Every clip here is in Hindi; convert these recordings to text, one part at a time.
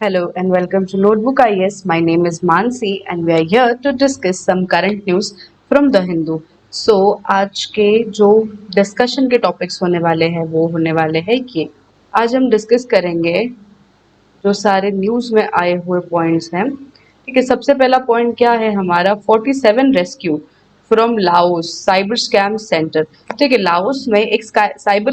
Hello and welcome to Notebook IS. My name is Mansi and we are here to discuss some current news from The Hindu. So आज के जो डिस्कशन के टॉपिक्स होने वाले हैं वो होने वाले हैं ये। आज हम डिस्कस करेंगे जो सारे न्यूज़ में आए हुए पॉइंट्स हैं। ठीक है, सबसे पहला पॉइंट क्या है हमारा 47 rescue from Laos cyber scam centre. ठीक है, लाओस में एक साइबर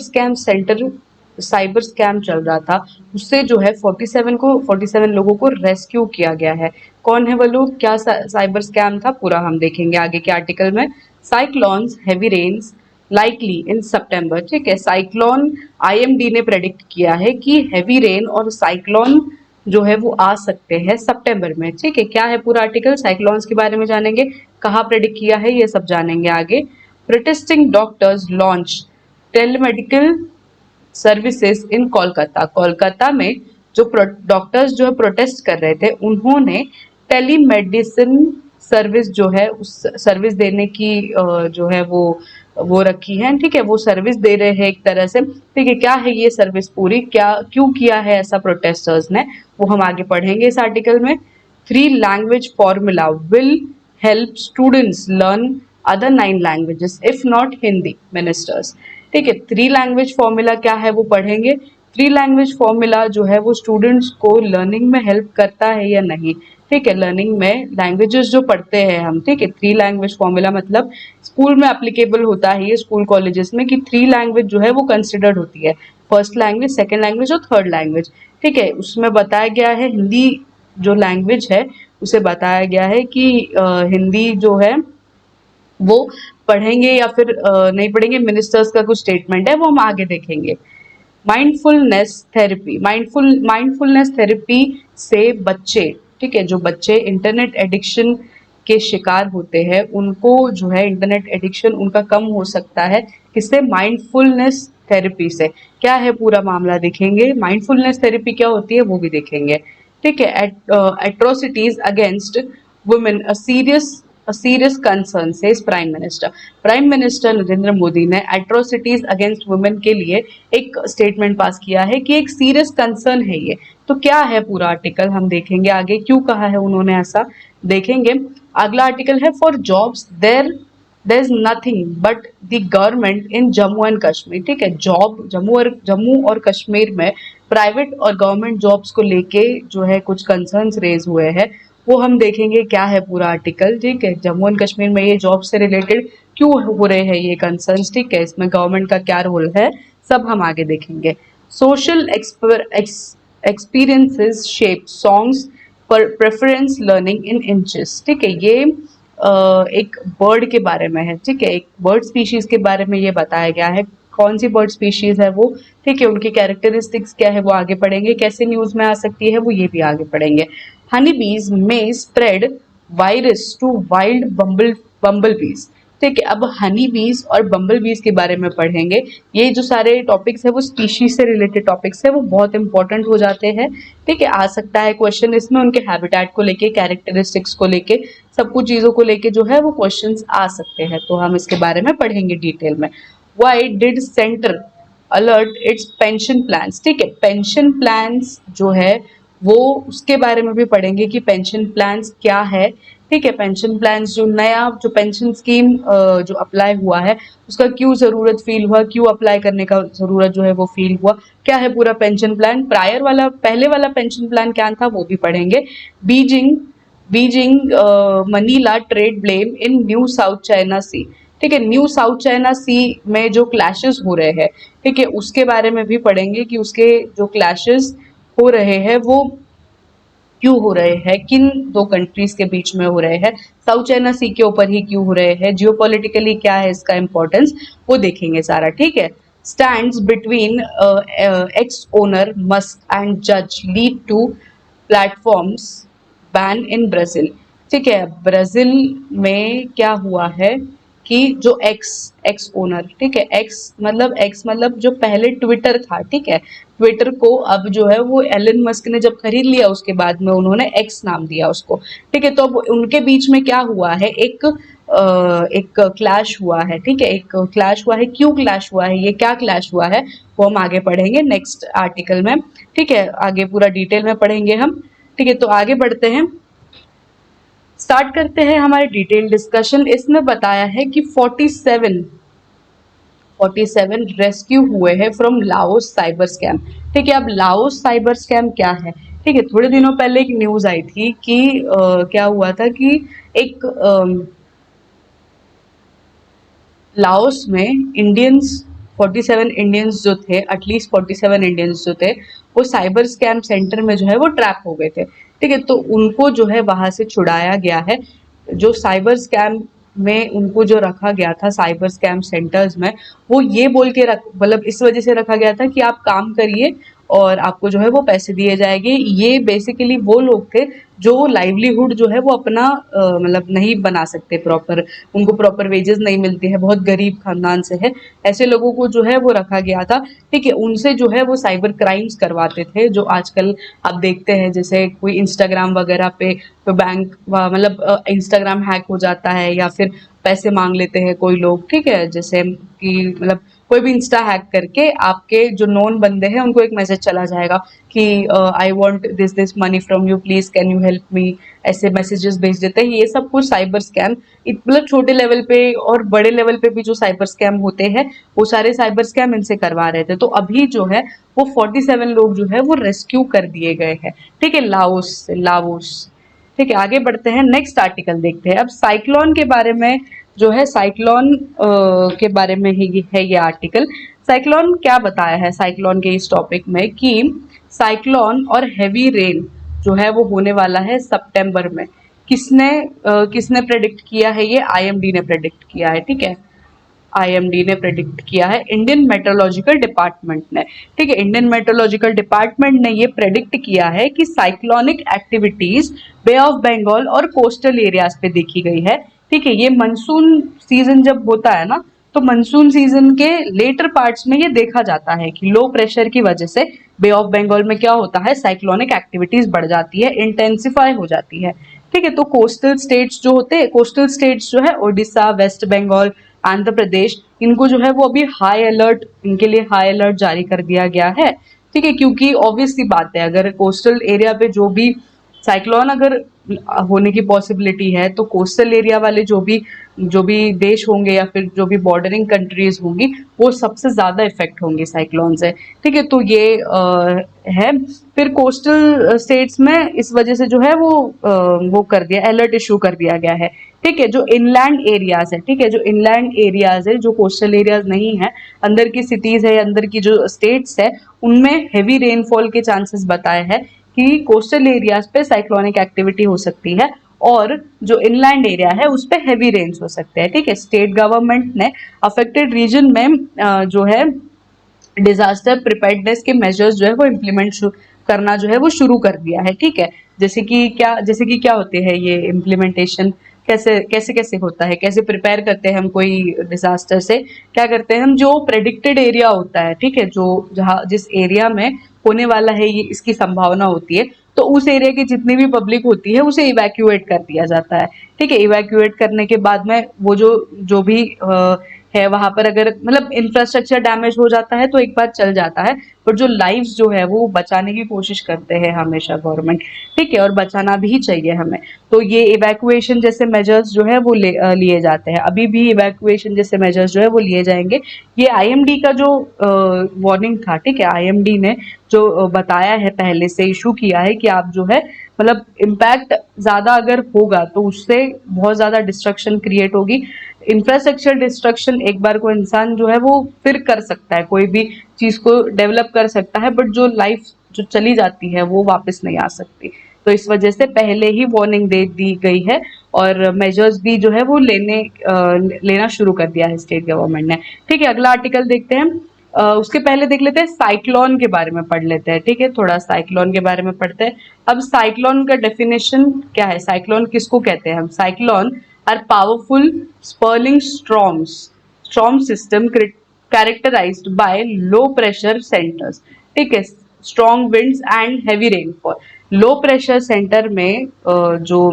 स्कैम चल रहा था, उससे जो है 47 लोगों को रेस्क्यू किया गया है। कौन है वो लोग, क्या साइबर स्कैम था, पूरा हम देखेंगे आगे के आर्टिकल में। साइक्लोन्स हेवी रेन्स लाइकली इन सितंबर। ठीक है, साइक्लोन आईएमडी ने प्रेडिक्ट किया है कि हेवी रेन और साइक्लोन जो है वो आ सकते हैं सितंबर में। ठीक है, क्या है पूरा आर्टिकल, साइक्लोन्स के बारे में जानेंगे, कहाँ प्रेडिक्ट किया है ये सब जानेंगे आगे। Protesting doctors launch telemedical services in Kolkata. Kolkata में जो डॉक्टर्स जो है प्रोटेस्ट कर रहे थे, उन्होंने टेलीमेडिसिन सर्विस जो है उस सर्विस देने की जो है वो रखी है। ठीक है, वो सर्विस दे रहे हैं एक तरह से। ठीक है, क्या है ये सर्विस पूरी, क्या क्यों किया है ऐसा प्रोटेस्टर्स ने, वो हम आगे पढ़ेंगे इस आर्टिकल में। 3 language formula will help students learn other 9 languages if not Hindi ministers. ठीक है, 3 लैंग्वेज फॉर्मूला क्या है वो पढ़ेंगे। 3 लैंग्वेज फॉर्मूला जो है वो स्टूडेंट्स को लर्निंग में हेल्प करता है या नहीं। ठीक है, लर्निंग में लैंग्वेजेस जो पढ़ते हैं हम, ठीक है, 3 लैंग्वेज फॉर्मूला मतलब स्कूल में एप्लीकेबल होता है ये, स्कूल कॉलेजेस में, कि 3 लैंग्वेज जो है वो कंसिडर्ड होती है, फर्स्ट लैंग्वेज, सेकेंड लैंग्वेज और थर्ड लैंग्वेज। ठीक है, उसमें बताया गया है हिंदी जो लैंग्वेज है उसे बताया गया है कि हिंदी जो है वो पढ़ेंगे या फिर नहीं पढ़ेंगे, मिनिस्टर्स का कुछ स्टेटमेंट है वो हम आगे देखेंगे। माइंडफुलनेस थेरेपी से बच्चे, ठीक है, जो बच्चे इंटरनेट एडिक्शन के शिकार होते हैं उनको जो है इंटरनेट एडिक्शन उनका कम हो सकता है, किससे, माइंडफुलनेस थेरेपी से। क्या है पूरा मामला देखेंगे, माइंडफुलनेस थेरेपी क्या होती है वो भी देखेंगे। ठीक है, atrocities against women serious concern से प्राइम मिनिस्टर नरेंद्र मोदी ने एट्रोसिटीज अगेंस्ट वुमेन के लिए एक स्टेटमेंट पास किया है कि एक सीरियस कंसर्न है ये। तो क्या है पूरा आर्टिकल हम देखेंगे आगे, क्यों कहा है उन्होंने ऐसा, देखेंगे। अगला आर्टिकल है for jobs there is nothing but the government in Jammu and Kashmir. ठीक है, जॉब जम्मू और कश्मीर में प्राइवेट और गवर्नमेंट जॉब्स को लेके जो है कुछ कंसर्न्स रेज हुए हैं, वो हम देखेंगे क्या है पूरा आर्टिकल। ठीक है, जम्मू एंड कश्मीर में ये जॉब से रिलेटेड क्यों हो रहे हैं ये कंसर्न्स, ठीक है, इसमें गवर्नमेंट का क्या रोल है, सब हम आगे देखेंगे। सोशल एक्सपीरियंसेस शेप सॉन्ग्स पर प्रेफरेंस लर्निंग इन इंचेस। ठीक है, ये एक बर्ड के बारे में है। ठीक है, एक बर्ड स्पीशीज के बारे में ये बताया गया है, कौन सी बर्ड स्पीशीज है वो, ठीक है, उनकी कैरेक्टरिस्टिक्स क्या है वो आगे पढ़ेंगे, कैसे न्यूज में आ सकती है वो ये भी आगे पढ़ेंगे। हनी बीज में स्प्रेड वायरस टू वाइल्ड बम्बल बीज। ठीक है, अब हनी बीज और बम्बल बीज के बारे में पढ़ेंगे। ये जो सारे टॉपिक्स है वो स्पीशीज से रिलेटेड टॉपिक्स है, वो बहुत इंपॉर्टेंट हो जाते हैं। ठीक है, आ सकता है क्वेश्चन इसमें, उनके हैबिटेट को लेके, कैरेक्टरिस्टिक्स को लेके, सब कुछ चीजों को लेके जो है वो क्वेश्चंस आ सकते हैं, तो हम इसके बारे में पढ़ेंगे डिटेल में। Why did centre alert it's pension plans. ठीक है, पेंशन प्लान्स जो है वो उसके बारे में भी पढ़ेंगे कि पेंशन प्लान्स क्या है। ठीक है, पेंशन प्लान्स जो नया जो पेंशन स्कीम जो अप्लाई हुआ है उसका क्यों जरूरत फील हुआ, क्यों अप्लाई करने का जरूरत जो है वो फील हुआ, क्या है पूरा पेंशन प्लान, पहले वाला पेंशन प्लान क्या था वो भी पढ़ेंगे। Beijing Beijing Manila trade blame in new South China Sea. ठीक है, न्यू साउथ चाइना सी में जो क्लैशेस हो रहे हैं, ठीक है, उसके बारे में भी पढ़ेंगे कि उसके जो क्लैशेस हो रहे हैं वो क्यों हो रहे हैं, किन दो कंट्रीज के बीच में हो रहे हैं, साउथ चाइना सी के ऊपर ही क्यों हो रहे हैं, जियोपॉलिटिकली क्या है इसका इंपॉर्टेंस, वो देखेंगे सारा। ठीक है, stands between ex owner Musk and जज lead to platforms ban in Brazil. ठीक है, ब्राजील में क्या हुआ है कि जो एक्स एक्स ओनर, ठीक है, एक्स मतलब जो पहले ट्विटर था, ठीक है, ट्विटर को अब जो है वो एलन मस्क ने जब खरीद लिया उसके बाद में उन्होंने एक्स नाम दिया उसको। ठीक है, तो अब उनके बीच में क्या हुआ है, एक एक क्लैश हुआ है, ठीक है, एक क्लैश हुआ है। क्यों क्लैश हुआ है, ये क्या क्लैश हुआ है, वो हम आगे पढ़ेंगे नेक्स्ट आर्टिकल में, ठीक है, आगे पूरा डिटेल में पढ़ेंगे हम, ठीक है। तो आगे बढ़ते हैं, स्टार्ट करते हैं हमारे डिटेल डिस्कशन। इसमें बताया है कि 47 रेस्क्यू हुए हैं फ्रॉम लाओस साइबर स्कैम, ठीक है। अब लाओस साइबर स्कैम क्या है, ठीक है। थोड़े दिनों पहले एक न्यूज आई थी कि क्या हुआ था कि एक लाओस में इंडियंस 47 इंडियंस जो थे, एटलीस्ट 47 इंडियंस जो थे, वो साइबर स्कैम सेंटर में जो है वो ट्रैप हो गए थे, ठीक है। तो उनको जो है वहां से छुड़ाया गया है। जो साइबर स्कैम में उनको जो रखा गया था साइबर स्कैम सेंटर्स में, वो ये बोल के रख मतलब इस वजह से रखा गया था कि आप काम करिए और आपको जो है वो पैसे दिए जाएंगे। ये बेसिकली वो लोग थे जो लाइवलीहुड जो है वो अपना मतलब नहीं बना सकते प्रॉपर, उनको प्रॉपर वेजेस नहीं मिलती है, बहुत गरीब खानदान से है, ऐसे लोगों को जो है वो रखा गया था, ठीक है। उनसे जो है वो साइबर क्राइम्स करवाते थे, जो आजकल आप देखते हैं जैसे कोई इंस्टाग्राम वगैरह पे तो बैंक मतलब इंस्टाग्राम हैक हो जाता है या फिर पैसे मांग लेते हैं कोई लोग, ठीक है। जैसे कि मतलब कोई भी इंस्टा हैक करके आपके जो नोन बंदे हैं उनको एक मैसेज चला जाएगा कि I want this money from you, please can you help me, ऐसे मैसेजेस भेज देते हैं। ये सब कुछ साइबर स्कैम, मतलब छोटे लेवल पे और बड़े लेवल पे भी जो साइबर स्कैम होते हैं वो सारे साइबर स्कैम इनसे करवा रहे थे। तो अभी जो है वो 47 लोग जो है वो रेस्क्यू कर दिए गए हैं, ठीक है, लाओस से, लाओस, ठीक है। आगे बढ़ते हैं, नेक्स्ट आर्टिकल देखते हैं। अब साइक्लोन के बारे में जो है, साइक्लोन के बारे में ही है ये आर्टिकल। साइक्लोन क्या बताया है साइक्लोन के इस टॉपिक में कि साइक्लोन और हैवी रेन जो है वो होने वाला है सितंबर में। किसने प्रेडिक्ट किया है, ये आईएमडी ने प्रेडिक्ट किया है, ठीक है। आईएमडी ने प्रेडिक्ट किया है, इंडियन मेट्रोलॉजिकल डिपार्टमेंट ने, ठीक है। इंडियन मेट्रोलॉजिकल डिपार्टमेंट ने ये प्रेडिक्ट किया है कि cyclonic activities Bay of Bengal और कोस्टल एरियाज पे देखी गई है, ठीक है। ये मानसून सीजन जब होता है ना, तो मानसून सीजन के लेटर पार्ट्स में ये देखा जाता है कि लो प्रेशर की वजह से बे ऑफ बंगाल में क्या होता है, साइक्लोनिक एक्टिविटीज बढ़ जाती है, इंटेंसिफाई हो जाती है, ठीक है। तो कोस्टल स्टेट्स जो होते हैं, कोस्टल स्टेट्स जो है ओडिशा, वेस्ट बंगाल, आंध्र प्रदेश, इनको जो है वो अभी हाई अलर्ट, इनके लिए हाई अलर्ट जारी कर दिया गया है, ठीक है। क्योंकि ऑब्वियस सी बात है, अगर कोस्टल एरिया पे जो भी साइक्लोन अगर होने की पॉसिबिलिटी है, तो कोस्टल एरिया वाले जो भी देश होंगे या फिर जो भी बॉर्डरिंग कंट्रीज होंगी, वो सबसे ज्यादा इफेक्ट होंगे साइक्लोन से, ठीक है। तो ये है। फिर कोस्टल स्टेट्स में इस वजह से जो है वो कर दिया, अलर्ट इशू कर दिया गया है, ठीक है। जो इनलैंड एरियाज है, ठीक है, जो इनलैंड एरियाज है, जो कोस्टल एरियाज नहीं है, अंदर की सिटीज है, अंदर की जो स्टेट्स है, उनमें हेवी रेनफॉल के चांसेस बताए हैं कि कोस्टल एरियाज पे साइक्लोनिक एक्टिविटी हो सकती है और जो इनलैंड एरिया है उस पे हेवी रेन्स हो सकते हैं, ठीक है। स्टेट गवर्नमेंट ने अफेक्टेड रीजन में जो है डिजास्टर प्रिपेयर्डनेस के मेजर्स जो है वो इम्प्लीमेंट करना जो है वो शुरू कर दिया है, ठीक है। जैसे कि क्या होते हैं ये इम्प्लीमेंटेशन, कैसे कैसे कैसे होता है, कैसे प्रिपेयर करते हैं हम कोई डिजास्टर से, क्या करते हैं हम, जो प्रेडिक्टेड एरिया होता है, ठीक है, जो जहाँ जिस एरिया में होने वाला है ये इसकी संभावना होती है, तो उस एरिया की जितनी भी पब्लिक होती है उसे इवैक्यूएट कर दिया जाता है, ठीक है। इवैक्यूएट करने के बाद में वो जो जो भी है वहां पर अगर मतलब इंफ्रास्ट्रक्चर डैमेज हो जाता है तो एक बार चल जाता है, पर जो लाइव्स जो है वो बचाने की कोशिश करते हैं हमेशा गवर्नमेंट, ठीक है, और बचाना भी चाहिए हमें। तो ये इवैक्यूएशन जैसे मेजर्स जो है वो लिए जाते हैं, अभी भी इवैक्यूएशन जैसे मेजर्स जो है वो लिए जाएंगे। ये आईएमडी का जो वार्निंग था, ठीक है, आईएमडी ने जो बताया है, पहले से इशू किया है कि आप जो है मतलब इम्पैक्ट ज्यादा अगर होगा तो उससे बहुत ज्यादा डिस्ट्रक्शन क्रिएट होगी। इंफ्रास्ट्रक्चर डिस्ट्रक्शन एक बार को इंसान जो है वो फिर कर सकता है, कोई भी चीज को डेवलप कर सकता है, बट जो लाइफ जो चली जाती है वो वापस नहीं आ सकती। तो इस वजह से पहले ही वार्निंग दे दी गई है और मेजर्स भी जो है वो लेना शुरू कर दिया है स्टेट गवर्नमेंट ने, ठीक है। अगला आर्टिकल देखते हैं। उसके पहले देख लेते हैं साइक्लोन के बारे में पढ़ लेते हैं, ठीक है, थोड़ा साइक्लोन के बारे में पढ़ते हैं। अब साइक्लोन का डेफिनेशन क्या है, साइक्लोन किसको कहते हैं हम, cyclone are powerful swirling storm system characterised by low pressure centres, ठीक है, strong winds and heavy rainfall. Low pressure centre में जो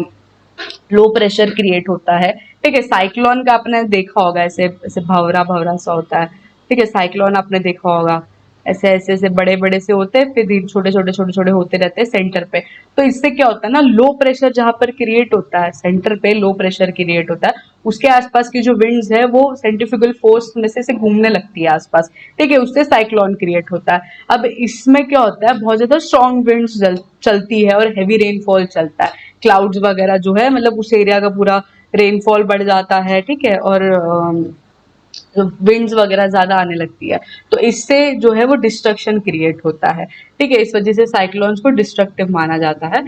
लो प्रेशर क्रिएट होता है। ठीक है, साइक्लोन का आपने देखा होगा, ऐसे ऐसे भवरा भवरा सा होता है। ठीक है, साइक्लोन आपने देखा होगा, ऐसे ऐसे ऐसे बड़े बड़े से होते हैं, फिर धीरे छोटे छोटे होते रहते हैं सेंटर पे। तो इससे क्या होता है ना, लो प्रेशर जहां पर क्रिएट होता है, सेंटर पे लो प्रेशर क्रिएट होता है, उसके आसपास की जो विंड्स है वो सेंट्रीफ्यूगल फोर्स में से घूमने लगती है आसपास। ठीक है, उससे साइक्लोन क्रिएट होता है। अब इसमें क्या होता है, बहुत ज्यादा स्ट्रॉन्ग विंड्स चलती है और हैवी रेनफॉल चलता है। क्लाउड्स वगैरह जो है, मतलब उस एरिया का पूरा रेनफॉल बढ़ जाता है। ठीक है, और विंड्स वगैरह ज्यादा आने लगती है, तो इससे जो है वो डिस्ट्रक्शन क्रिएट होता है। ठीक है, इस वजह से साइक्लोन्स को डिस्ट्रक्टिव माना जाता है।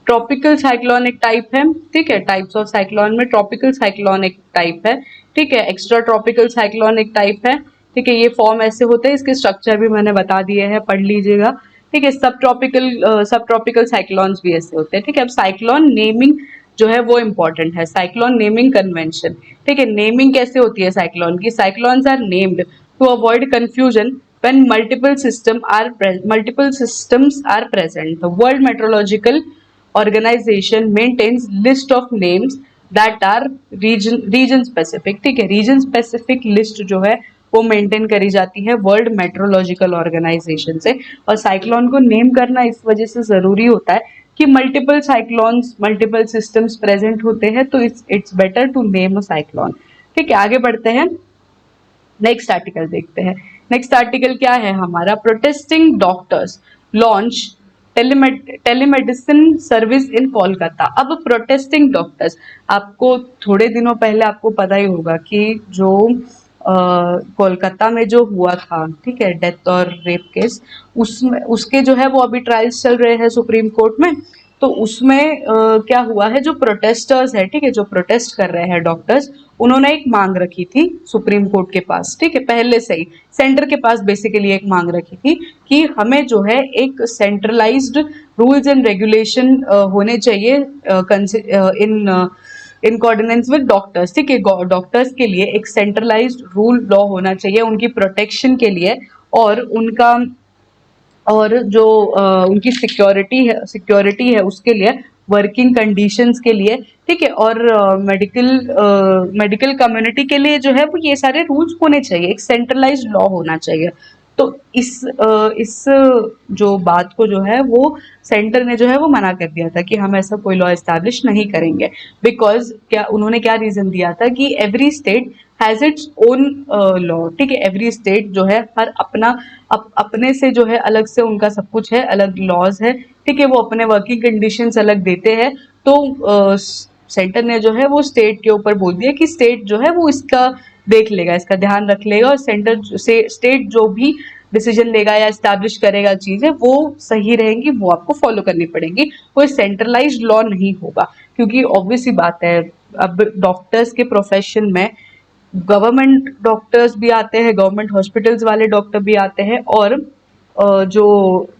ट्रॉपिकल साइक्लोन एक टाइप है। ठीक है, टाइप्स ऑफ साइक्लोन में ट्रॉपिकल साइक्लोन एक टाइप है। ठीक है, एक्स्ट्रा ट्रॉपिकल साइक्लोन एक टाइप है। ठीक है, ये फॉर्म ऐसे होते हैं, इसके स्ट्रक्चर भी मैंने बता दिए हैं, पढ़ लीजिएगा। ठीक है, सब ट्रॉपिकल साइक्लोन्स भी ऐसे होते हैं। ठीक है, अब साइक्लोन नेमिंग जो है वो इम्पोर्टेंट है, साइक्लोन नेमिंग कन्वेंशन। ठीक है, नेमिंग कैसे होती है साइक्लोन की, cyclones are named to avoid confusion when multiple systems are present. The World Meteorological Organization maintains list of names that are region specific. ठीक है, रीजन स्पेसिफिक लिस्ट जो है वो मेंटेन करी जाती है वर्ल्ड मेट्रोलॉजिकल ऑर्गेनाइजेशन से। और साइक्लोन को नेम करना इस वजह से जरूरी होता है कि multiple cyclones, multiple systems present होते हैं, तो it's better to name a cyclone. ठीक है, आगे बढ़ते हैं, नेक्स्ट आर्टिकल देखते हैं। नेक्स्ट आर्टिकल क्या है हमारा, protesting doctors launch telemedicine service in Kolkata. अब प्रोटेस्टिंग डॉक्टर्स, आपको थोड़े दिनों पहले आपको पता ही होगा कि जो कोलकाता में जो हुआ था, ठीक है, डेथ और रेप केस, उसमें उसके जो है वो अभी ट्रायल्स चल रहे हैं सुप्रीम कोर्ट में। तो उसमें क्या हुआ है, जो प्रोटेस्टर्स है, ठीक है, जो प्रोटेस्ट कर रहे हैं डॉक्टर्स, उन्होंने एक मांग रखी थी सुप्रीम कोर्ट के पास। ठीक है, पहले से ही सेंटर के पास बेसिकली एक मांग रखी थी कि हमें जो है एक सेंट्रलाइज्ड रूल्स एंड रेगुलेशन होने चाहिए इन कोऑर्डिनेट्स विद डॉक्टर्स। ठीक है, डॉक्टर्स के लिए एक सेंट्रलाइज्ड रूल लॉ होना चाहिए उनकी प्रोटेक्शन के लिए, और उनका और जो उनकी सिक्योरिटी है उसके लिए, वर्किंग कंडीशंस के लिए। ठीक है, और मेडिकल कम्युनिटी के लिए जो है वो ये सारे रूल्स होने चाहिए, एक सेंट्रलाइज्ड लॉ होना चाहिए। तो इस जो बात को जो है वो सेंटर ने जो है वो मना कर दिया था कि हम ऐसा कोई लॉ एस्टैब्लिश नहीं करेंगे। बिकॉज क्या उन्होंने क्या रीजन दिया था कि every state has its own law. ठीक है, एवरी स्टेट जो है हर अपने से जो है अलग से उनका सब कुछ है, अलग लॉज है। ठीक है, वो अपने वर्किंग कंडीशंस अलग देते हैं। तो सेंटर ने जो है वो स्टेट के ऊपर बोल दिया कि स्टेट जो है वो इसका देख लेगा, इसका ध्यान रख लेगा, और सेंटर से स्टेट जो भी डिसीजन लेगा या एस्टैब्लिश करेगा चीजें वो सही रहेंगी, वो आपको फॉलो करनी पड़ेंगी, कोई सेंट्रलाइज्ड लॉ नहीं होगा। क्योंकि ऑब्वियस ही बात है, अब डॉक्टर्स के प्रोफेशन में गवर्नमेंट डॉक्टर्स भी आते हैं, गवर्नमेंट हॉस्पिटल्स वाले डॉक्टर भी आते हैं, और जो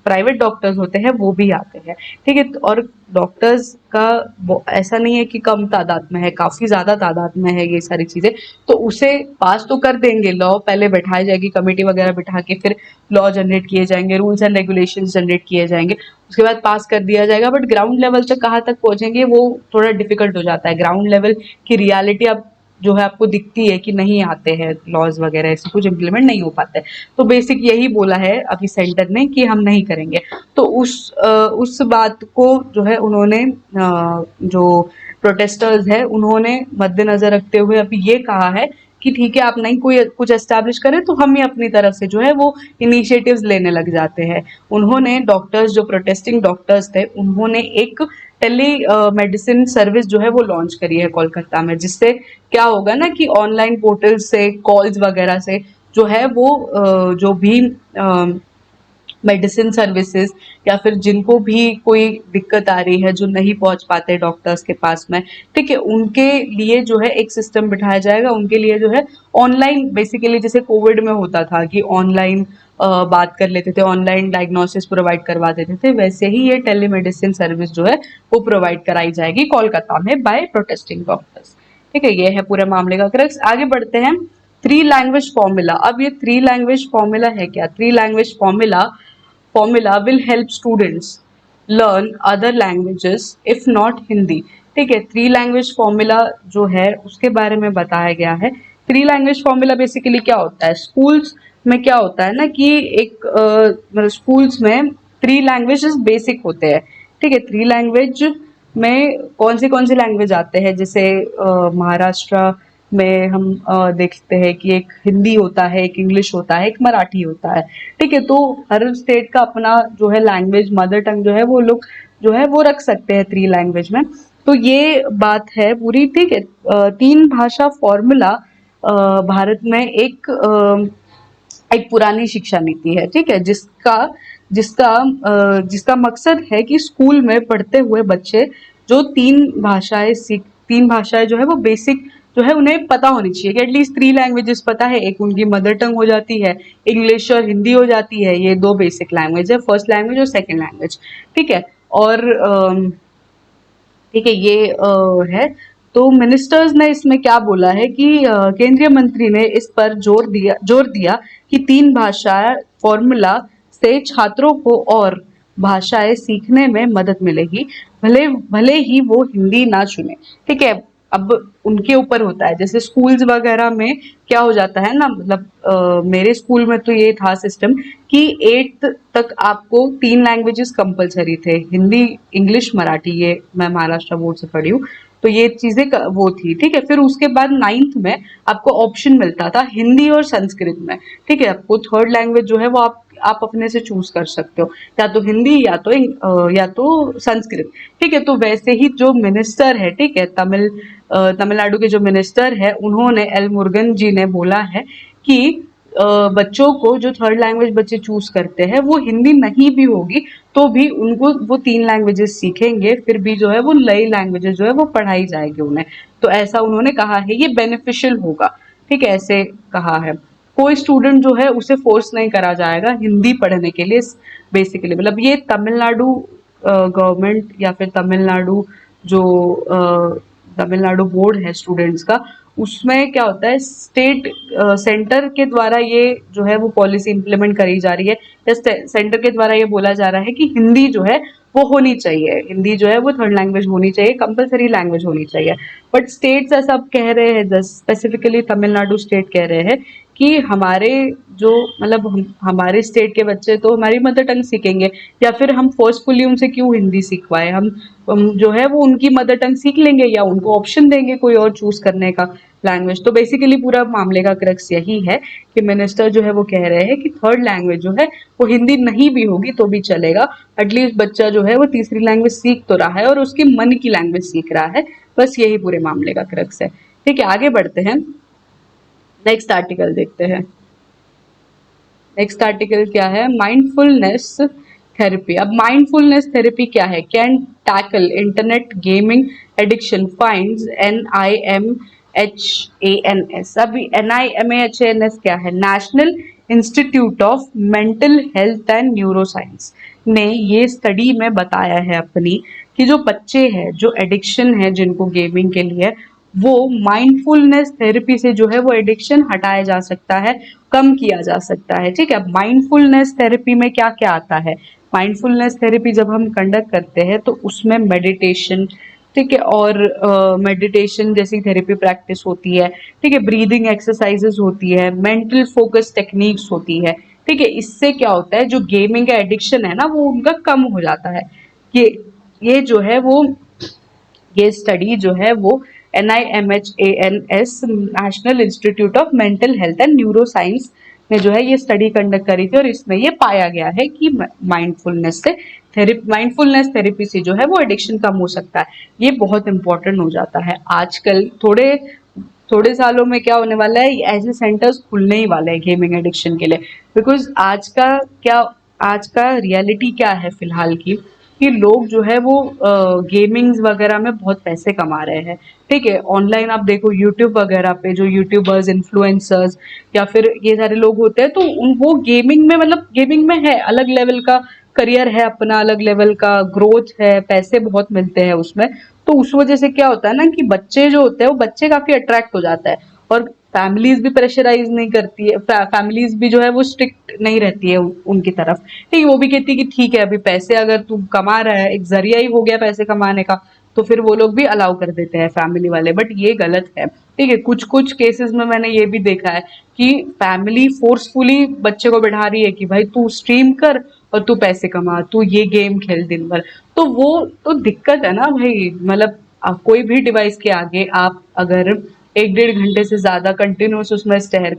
प्राइवेट डॉक्टर्स होते हैं वो भी आते हैं। ठीक है, और डॉक्टर्स का ऐसा नहीं है कि कम तादाद में है, काफी ज्यादा तादाद में है ये सारी चीजें। तो उसे पास तो कर देंगे, लॉ पहले बैठाई जाएगी, कमेटी वगैरह बिठा के फिर लॉ जनरेट किए जाएंगे, रूल्स एंड रेगुलेशन जनरेट किए जाएंगे, उसके बाद पास कर दिया जाएगा। बट ग्राउंड लेवल तक कहाँ तक पहुंचेंगे वो थोड़ा डिफिकल्ट हो जाता है। ग्राउंड लेवल की रियलिटी अब जो है आपको दिखती है कि नहीं आते हैं लॉज वगैरह, ऐसे कुछ इम्प्लीमेंट नहीं हो पाते। तो बेसिक यही बोला है अभी सेंटर ने कि हम नहीं करेंगे। तो उस बात को जो है उन्होंने जो प्रोटेस्टर्स है उन्होंने मद्देनजर रखते हुए अभी ये कहा है कि ठीक है, आप नहीं कोई कुछ एस्टैब्लिश करें तो हम ही अपनी तरफ से जो है वो इनिशिएटिव्स लेने लग जाते हैं। उन्होंने डॉक्टर्स, जो प्रोटेस्टिंग डॉक्टर्स थे, उन्होंने एक टेली मेडिसिन सर्विस जो है वो लॉन्च करी है कोलकाता में, जिससे क्या होगा ना कि ऑनलाइन पोर्टल से, कॉल्स वगैरह से जो है वो जो भी मेडिसिन सर्विसेज, या फिर जिनको भी कोई दिक्कत आ रही है, जो नहीं पहुंच पाते डॉक्टर्स के पास में, ठीक है, उनके लिए जो है एक सिस्टम बिठाया जाएगा, उनके लिए जो है ऑनलाइन, बेसिकली जैसे कोविड में होता था कि ऑनलाइन बात कर लेते थे, ऑनलाइन डायग्नोसिस प्रोवाइड करवा देते थे, वैसे ही ये टेलीमेडिसिन सर्विस जो है वो प्रोवाइड कराई जाएगी कोलकाता में बाय प्रोटेस्टिंग डॉक्टर्स। ठीक है, ये है पूरे मामले का क्रक्स। आगे बढ़ते हैं, थ्री लैंग्वेज फॉर्मूला। अब ये थ्री लैंग्वेज फॉर्मूला है क्या, three language formula will help students learn other languages if not Hindi। ठीक है। थ्री लैंग्वेज फॉर्मूला जो है उसके बारे में बताया गया है। थ्री लैंग्वेज फॉर्मूला बेसिकली क्या होता है, स्कूल्स में क्या होता है ना कि एक मतलब स्कूल्स में थ्री लैंग्वेजेस बेसिक होते हैं। ठीक है, थ्री लैंग्वेज में कौन से लैंग्वेज आते हैं, जैसे महाराष्ट्र में हम देखते हैं कि एक हिंदी होता है, एक इंग्लिश होता है, एक मराठी होता है। ठीक है, तो हर स्टेट का अपना जो है लैंग्वेज मदर टंग जो है वो लोग जो है वो रख सकते हैं थ्री लैंग्वेज में। तो ये बात है पूरी। ठीक है, तीन भाषा फॉर्मूला भारत में एक पुरानी शिक्षा नीति है। ठीक है, जिसका मकसद है कि स्कूल में पढ़ते हुए बच्चे जो तीन भाषाएं जो है वो बेसिक जो है उन्हें पता होनी चाहिए, कि एटलीस्ट थ्री लैंग्वेजेस पता है। एक उनकी मदर टंग हो जाती है, इंग्लिश और हिंदी हो जाती है, ये दो बेसिक लैंग्वेज है, फर्स्ट लैंग्वेज और सेकंड लैंग्वेज। ठीक है, और ठीक है, ये है। तो मिनिस्टर्स ने इसमें क्या बोला है कि केंद्रीय मंत्री ने इस पर जोर दिया कि तीन भाषा फॉर्मूला से छात्रों को और भाषाएं सीखने में मदद मिलेगी, भले भले ही वो हिंदी ना चुने। ठीक है, अब उनके ऊपर होता है। जैसे स्कूल्स वगैरह में क्या हो जाता है ना, मतलब मेरे स्कूल में तो ये था सिस्टम कि 8th तक आपको तीन लैंग्वेजेस कंपलसरी थे, हिंदी, इंग्लिश, मराठी। ये मैं महाराष्ट्र बोर्ड से पढ़ी हूँ, तो ये चीजें वो थी। ठीक है, फिर उसके बाद 9th में आपको ऑप्शन मिलता था हिंदी और संस्कृत में। ठीक है, आपको थर्ड लैंग्वेज जो है वो आप अपने से चूज कर सकते हो, या तो हिंदी या तो संस्कृत। ठीक है, तो वैसे ही जो मिनिस्टर है, ठीक है, तमिलनाडु के जो मिनिस्टर है, उन्होंने एल मुरुगन जी ने बोला है कि बच्चों को जो थर्ड लैंग्वेज बच्चे चूज करते हैं वो हिंदी नहीं भी होगी तो भी उनको वो तीन लैंग्वेजेस सीखेंगे, फिर भी जो है वो नई लैंग्वेजेस जो है वो पढ़ाई जाएगी उन्हें। तो ऐसा उन्होंने कहा है, ये बेनिफिशियल होगा। ठीक है, ऐसे कहा है। कोई स्टूडेंट जो है उसे फोर्स नहीं करा जाएगा हिंदी पढ़ने के लिए। बेसिकली मतलब ये तमिलनाडु गवर्नमेंट या फिर तमिलनाडु बोर्ड है स्टूडेंट्स का, उसमें क्या होता है, स्टेट सेंटर के द्वारा ये जो है वो पॉलिसी इंप्लीमेंट करी जा रही है, या सेंटर के द्वारा ये बोला जा रहा है कि हिंदी जो है वो होनी चाहिए, हिंदी जो है वो थर्ड लैंग्वेज होनी चाहिए, कंपलसरी लैंग्वेज होनी चाहिए। बट स्टेट्स ऐसा अब कह रहे हैं, स्पेसिफिकली तमिलनाडु स्टेट कह रहे हैं कि हमारे जो मतलब हमारे स्टेट के बच्चे तो हमारी मदर टंग सीखेंगे, या फिर हम फोर्सफुली उनसे क्यों हिंदी सीखवाए। हम जो है वो उनकी मदर टंग सीख लेंगे, या उनको ऑप्शन देंगे कोई और चूज करने का लैंग्वेज। तो बेसिकली पूरा मामले का क्रक्स यही है कि मिनिस्टर जो है वो कह रहे हैं कि थर्ड लैंग्वेज जो है वो हिंदी नहीं भी होगी तो भी चलेगा, एटलीस्ट बच्चा जो है वो तीसरी लैंग्वेज सीख तो रहा है और उसके मन की लैंग्वेज सीख रहा है। बस यही पूरे मामले का क्रक्स है। ठीक है, आगे बढ़ते हैं, नेक्स्ट आर्टिकल देखते हैं। नेक्स्ट आर्टिकल क्या है, माइंडफुलनेस थेरेपी। अब माइंडफुलनेस थेरेपी क्या है, can tackle internet gaming addiction, finds NIMHANS। अब NIMHANS क्या है, national institute of mental health and neuro science ने ये स्टडी में बताया है अपनी कि जो बच्चे हैं जो एडिक्शन है जिनको गेमिंग के लिए, वो माइंडफुलनेस थेरेपी से जो है वो एडिक्शन हटाया जा सकता है, कम किया जा सकता है। ठीक है, माइंडफुलनेस थेरेपी में क्या क्या आता है, माइंडफुलनेस थेरेपी जब हम कंडक्ट करते हैं तो उसमें मेडिटेशन, ठीक है, और मेडिटेशन जैसी थेरेपी प्रैक्टिस होती है। ठीक है, ब्रीदिंग एक्सरसाइजेस होती है, मेंटल फोकस टेक्निक्स होती है। ठीक है, इससे क्या होता है, जो गेमिंग का एडिक्शन है ना वो उनका कम हो जाता है। ये ये जो है वो ये स्टडी जो है वो NIMHANS national institute of mental health and neuro science ने जो है ये स्टडी कंडक्ट करी थी, और इसमें ये पाया गया है कि माइंडफुलनेस थेरेपी से जो है वो एडिक्शन कम हो सकता है। ये बहुत इंपॉर्टेंट हो जाता है आजकल। थोड़े थोड़े सालों में क्या होने वाला है, ऐसे सेंटर्स खुलने ही वाले हैं गेमिंग एडिक्शन के लिए। बिकॉज आज का रियलिटी क्या है फिलहाल की, कि लोग जो है वो गेमिंग्स वगैरह में बहुत पैसे कमा रहे हैं। ठीक है, ऑनलाइन आप देखो यूट्यूब वगैरह पे जो यूट्यूबर्स, इन्फ्लुएंसर्स या फिर ये सारे लोग होते हैं, तो वो गेमिंग में मतलब गेमिंग में है अलग लेवल का करियर है अपना, अलग लेवल का ग्रोथ है, पैसे बहुत मिलते हैं उसमें। तो उस वजह से क्या होता है ना कि बच्चे जो होते हैं वो बच्चे काफी अट्रैक्ट हो जाता है, और फैमिलीज भी प्रेशराइज नहीं करती है, फैमिलीज भी जो है वो स्ट्रिक्ट नहीं रहती है उनकी तरफ। ठीक है, वो भी कहती है कि ठीक है अभी पैसे अगर तू कमा रहा है, एक जरिया ही हो गया पैसे कमाने का, तो फिर वो लोग भी अलाउ कर देते हैं फैमिली वाले, बट ये गलत है। ठीक है, कुछ कुछ केसेस में मैंने ये भी देखा है कि फैमिली फोर्सफुली बच्चे को बैठा रही है कि भाई तू स्ट्रीम कर और तू पैसे कमा, तू ये गेम खेल दिन भर। तो वो तो दिक्कत है ना भाई, मतलब कोई भी डिवाइस के आगे आप अगर 1 डेढ़ घंटे से ज्यादा कंटिन्यूस उसमें स्टेयर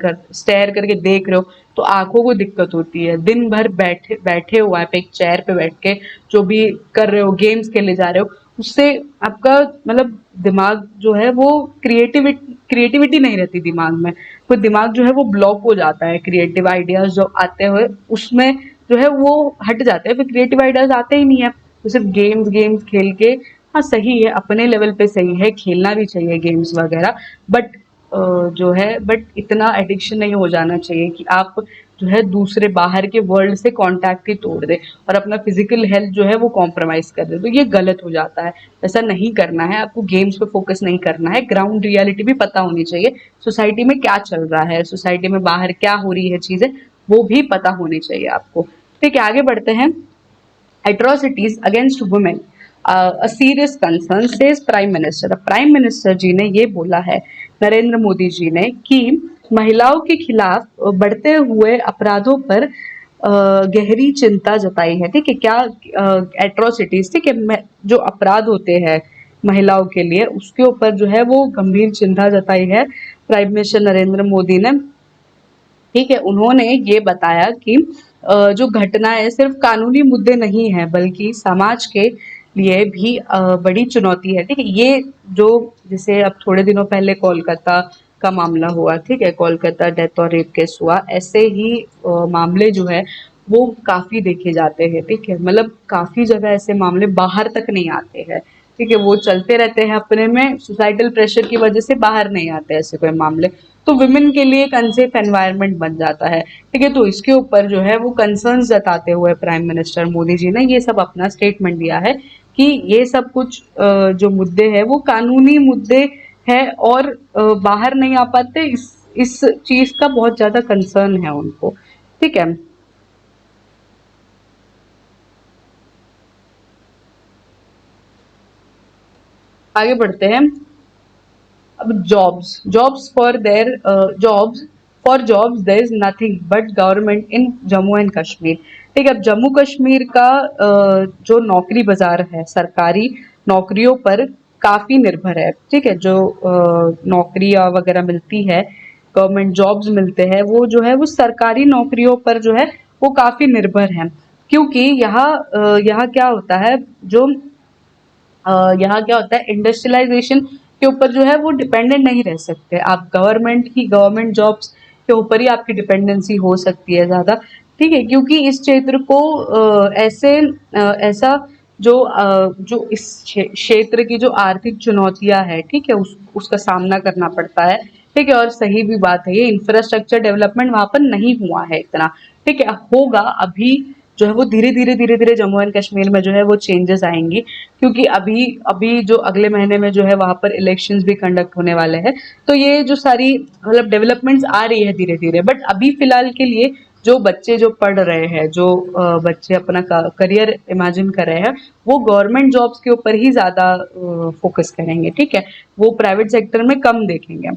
करके देख रहे हो तो आंखों को दिक्कत होती है। दिन भर बैठे बैठे हो आप एक चेयर पे बैठ के जो भी कर रहे हो, गेम्स खेले जा रहे हो, उससे आपका मतलब दिमाग जो है वो क्रिएटिविटी नहीं रहती दिमाग में। तो दिमाग जो है वो ब्लॉक हो जाता है, क्रिएटिव आइडियाज जो आते हुए उसमें जो है वो हट जाते हैं, फिर क्रिएटिव आइडियाज आते ही नहीं है। तो सिर्फ गेम्स गेम्स खेल के, हाँ सही है अपने लेवल पे सही है, खेलना भी चाहिए गेम्स वगैरह, बट जो है बट इतना एडिक्शन नहीं हो जाना चाहिए कि आप जो है दूसरे बाहर के वर्ल्ड से कांटेक्ट ही तोड़ दे और अपना फिजिकल हेल्थ जो है वो कॉम्प्रोमाइज कर दे। तो ये गलत हो जाता है, ऐसा नहीं करना है। आपको गेम्स पे फोकस नहीं करना है, ग्राउंड रियलिटी भी पता होनी चाहिए, सोसाइटी में क्या चल रहा है, सोसाइटी में बाहर क्या हो रही है चीजें, वो भी पता होनी चाहिए आपको। ठीक है, आगे बढ़ते हैं। atrocities against women a serious concern says prime minister. Prime minister ji ने ये बोला है, नरेंद्र मोदी जी ने, कि महिलाओं के खिलाफ बढ़ते हुए अपराधों पर गहरी चिंता जताई है। ठीक है, क्या एट्रोसिटीज, ठीक है, जो अपराध होते हैं महिलाओं के लिए उसके ऊपर जो है वो गंभीर चिंता जताई है प्राइम मिनिस्टर नरेंद्र मोदी ने। ठीक है, उन्होंने ये बताया कि जो घटनाएं सिर्फ कानूनी मुद्दे नहीं है बल्कि समाज के लिए भी बड़ी चुनौती है। ठीक है, ये जो जैसे अब थोड़े दिनों पहले कोलकाता का मामला हुआ, ठीक है, कोलकाता डेथ और रेप केस हुआ, ऐसे ही मामले जो है वो काफी देखे जाते हैं। ठीक है, मतलब काफी जगह ऐसे मामले बाहर तक नहीं आते हैं। ठीक है, वो चलते रहते हैं अपने में, सोसाइटल प्रेशर की वजह से बाहर नहीं आते ऐसे कोई मामले, तो वुमेन के लिए एक अनसेफ एनवायरनमेंट बन जाता है। ठीक है, तो इसके ऊपर जो है वो कंसर्न्स जताते हुए प्राइम मिनिस्टर मोदी जी ने ये सब अपना स्टेटमेंट दिया है कि ये सब कुछ जो मुद्दे हैं वो कानूनी मुद्दे है और बाहर नहीं आ पाते, इस चीज का बहुत ज्यादा कंसर्न है उनको। ठीक है, आगे बढ़ते हैं। अब jobs there is nothing but government in Jammu and Kashmir. ठीक है, अब जम्मू कश्मीर का जो नौकरी बाजार है सरकारी नौकरियों पर काफी निर्भर है। ठीक है, जो नौकरियां वगैरह मिलती है, गवर्नमेंट जॉब्स मिलते हैं, वो जो है वो सरकारी नौकरियों पर जो है वो काफी निर्भर है। क्योंकि यहाँ क्या होता है, जो यहाँ क्या होता है, इंडस्ट्रियलाइजेशन के ऊपर जो है वो डिपेंडेंट नहीं रह सकते आप, गवर्नमेंट जॉब्स के ऊपर ही आपकी डिपेंडेंसी हो सकती है ज्यादा। ठीक है, क्योंकि इस क्षेत्र को ऐसा जो इस क्षेत्र की जो आर्थिक चुनौतियां है, ठीक है, उसका सामना करना पड़ता है। ठीक है, और सही भी बात है, ये इंफ्रास्ट्रक्चर डेवलपमेंट वहां पर नहीं हुआ है इतना। ठीक है, होगा अभी जो है वो धीरे धीरे जम्मू एंड कश्मीर में जो है वो चेंजेस आएंगी, क्योंकि अभी अभी जो अगले महीने में जो है वहां पर इलेक्शंस भी कंडक्ट होने वाले हैं। तो ये जो सारी मतलब डेवलपमेंट्स आ रही है धीरे धीरे, बट अभी फिलहाल के लिए जो बच्चे जो पढ़ रहे हैं, जो बच्चे अपना करियर इमेजिन कर रहे हैं, वो गवर्नमेंट जॉब्स के ऊपर ही ज्यादा फोकस करेंगे। ठीक है, वो प्राइवेट सेक्टर में कम देखेंगे।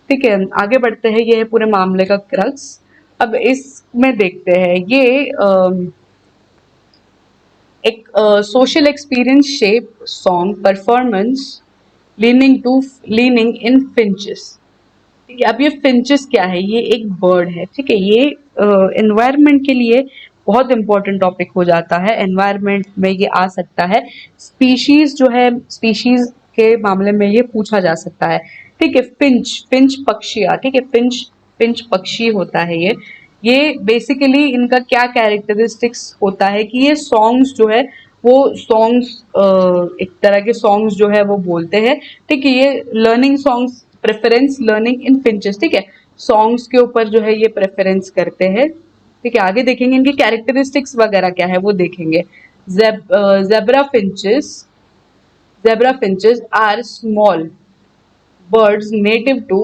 ठीक है, आगे बढ़ते हैं, ये है पूरे मामले का क्रक्स। अब इसमें देखते हैं ये एक social experience shape song performance learning in finches. ठीक है, अब ये फिंचेस क्या है, ये एक बर्ड है। ठीक है, ये एनवायरनमेंट के लिए बहुत इंपॉर्टेंट टॉपिक हो जाता है, एनवायरनमेंट में ये आ सकता है, स्पीशीज जो है स्पीशीज के मामले में ये पूछा जा सकता है। ठीक है, फिंच फिंच पक्षियाँ, ठीक है, फिंच फिंच पक्षी होता है ये बेसिकली इनका क्या कैरेक्टरिस्टिक्स होता है कि ये सॉन्ग्स जो है वो सॉन्ग्स एक तरह के सॉन्ग्स जो है वो बोलते हैं। ठीक है, ये लर्निंग सॉन्ग्स, प्रेफरेंस लर्निंग इन फिंचेस। ठीक है, सॉन्ग्स के ऊपर जो है ये प्रेफरेंस करते हैं। ठीक है, आगे देखेंगे इनकी कैरेक्टरिस्टिक्स वगैरह क्या है वो देखेंगे। Zebra finches zebra finches are small birds native to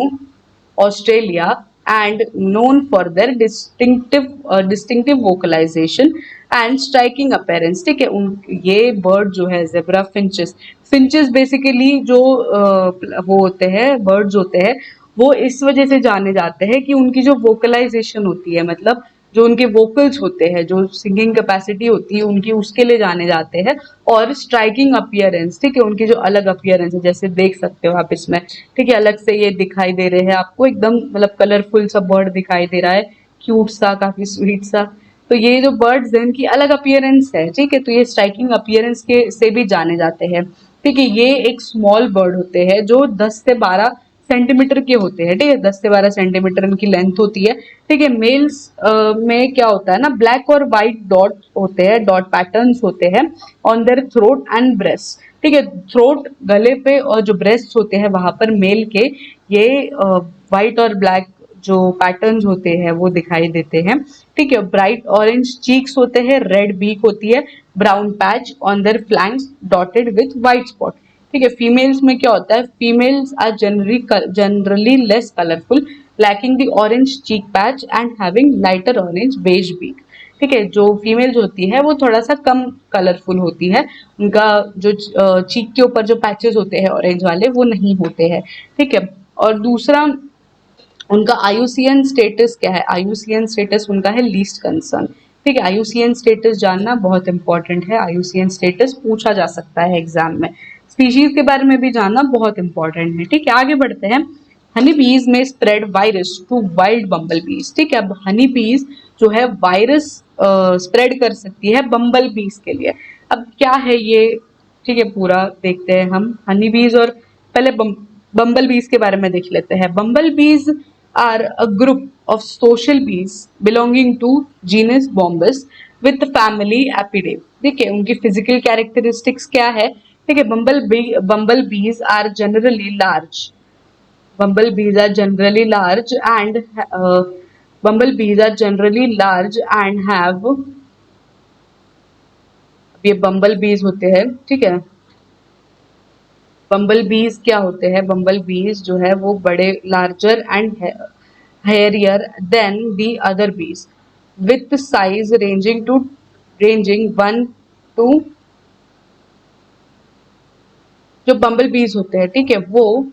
Australia and known for their distinctive vocalization and striking appearance। ठीक है, उन ये बर्ड जो है जेब्रा फिंचेस, फिंचेस बेसिकली जो वो होते हैं, बर्ड्स होते हैं, वो इस वजह से जाने जाते हैं कि उनकी जो वोकलाइजेशन होती है, मतलब जो उनके वोकल्स होते हैं, जो सिंगिंग कैपेसिटी होती है उनकी, उसके लिए जाने जाते हैं। और स्ट्राइकिंग अपीयरेंस, ठीक है, उनकी जो अलग अपीयरेंस है, जैसे देख सकते हो आप इसमें, ठीक है, अलग से ये दिखाई दे रहे हैं आपको, एकदम मतलब कलरफुल सा बर्ड दिखाई दे रहा है, क्यूट सा, काफी स्वीट सा। तो ये जो बर्ड्स हैं इनकी अलग अपीयरेंस है, ठीक है, तो ये स्ट्राइकिंग अपीयरेंस के से भी जाने जाते हैं। ठीक है, ये एक स्मॉल बर्ड होते हैं जो 10 से 12 सेंटीमीटर के होते हैं, ठीक है, 10 से 12 सेंटीमीटर इनकी लेंथ होती है। ठीक है, मेल्स में क्या होता है ना, ब्लैक और व्हाइट डॉट होते हैं, डॉट पैटर्न्स होते हैं on their throat and breast. ठीक है, थ्रोट गले पे और जो ब्रेस्ट होते हैं वहां पर मेल के ये व्हाइट और ब्लैक जो पैटर्न्स होते हैं वो दिखाई देते हैं। ठीक है, ब्राइट ऑरेंज चीक्स होते हैं, रेड बीक होती है, brown patch on their flanks dotted with white spot. ठीक है, फीमेल्स में क्या होता है, females are generally less colourful, lacking the orange cheek patch and having lighter orange beige beak. ठीक है, जो फीमेल्स होती है वो थोड़ा सा कम कलरफुल होती है, उनका जो चीक के ऊपर जो पैचेस होते हैं ऑरेंज वाले वो नहीं होते हैं। ठीक है, और दूसरा उनका आईयूसीएन स्टेटस क्या है, आईयूसीएन स्टेटस उनका है लीस्ट कंसर्न। ठीक है, आईयूसीएन स्टेटस जानना बहुत इंपॉर्टेंट है, आईयूसीएन स्टेटस पूछा जा सकता है एग्जाम में। स्पीशीज के बारे में भी जानना बहुत इंपॉर्टेंट है। ठीक है, आगे बढ़ते हैं। हनी बीज में स्प्रेड वायरस टू वाइल्ड बम्बल बीज। ठीक है, अब हनी बीज जो है वायरस स्प्रेड कर सकती है बम्बल बीज के लिए। अब क्या है ये, ठीक है, पूरा देखते हैं हम हनी बीज, और पहले बम्बल बीज के बारे में देख लेते हैं। Bumble bees are a group of social bees belonging to genus Bombus with family Apidae. ठीक है, उनकी फिजिकल कैरेक्टरिस्टिक्स क्या है। ठीक है, बम्बल bees are generally large, bumble bees are generally large and bumble bees are generally large and have, ये बम्बल बीज होते हैं, ठीक है, बम्बल बीज क्या होते हैं, बम्बल बीज जो है वो बड़े, larger and hairier than the other bees with size ranging 1 to, जो बम्बल बीज होते हैं, ठीक है, वो